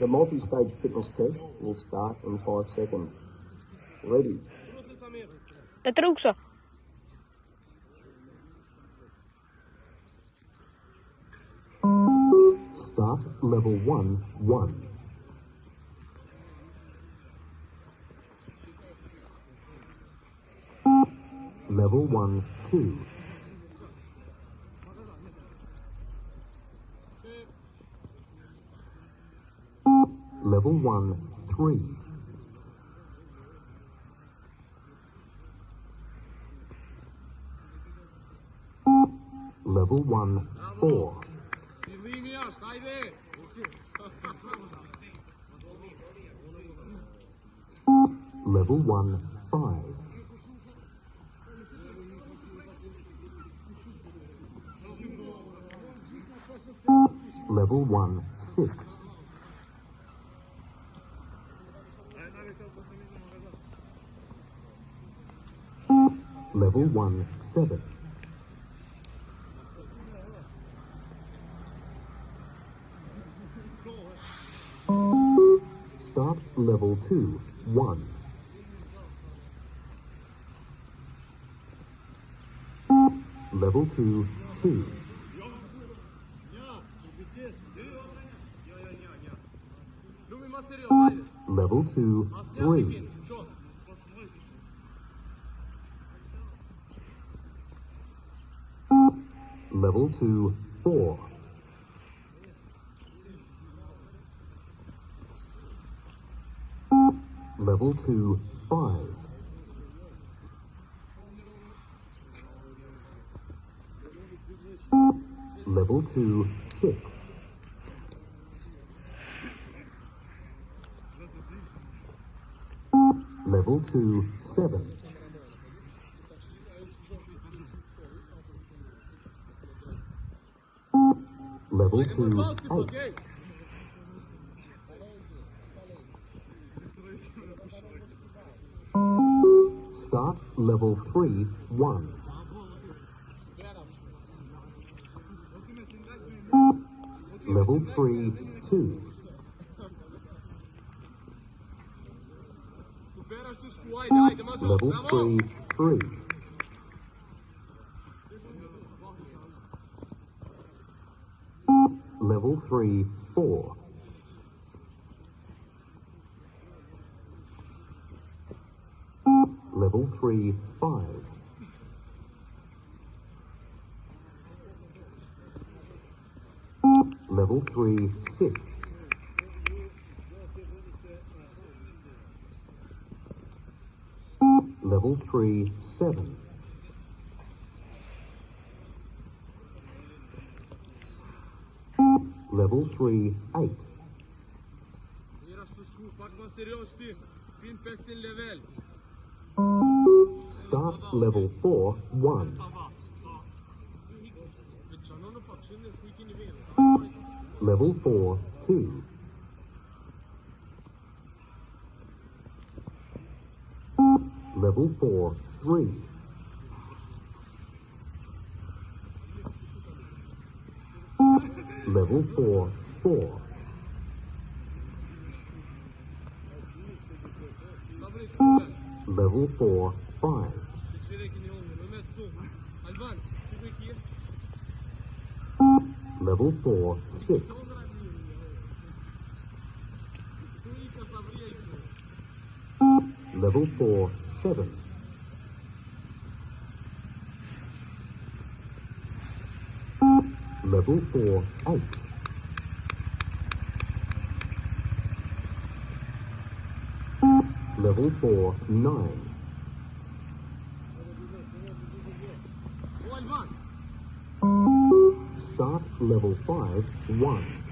The multi-stage fitness test will start in 5 seconds. Ready? Start level 1, 1. Level 1, 2. Level 1, 3. Level 1, 4. Level 1, 5. Level 1, 6. Level 1, 7. Start level 2, 1. Level 2, 2. Level 2, 3. Level 2, 4. Level 2, 5. Level 2, 6. Level 2, 7. Level 2, 8. Start level 3, 1. Level 3, 2. Level 3, 3. Level 3, 4. Level 3, 5. Level 3, 6. Level 3, 7. Level 3, 8. Start level 4, 1. Level 4, 2. Level 4, 3. Level 4, 4. Level 4, 5. Level 4, 6. Level 4, 7. Level 4, 8. Level 4, 9. Start level 5, 1.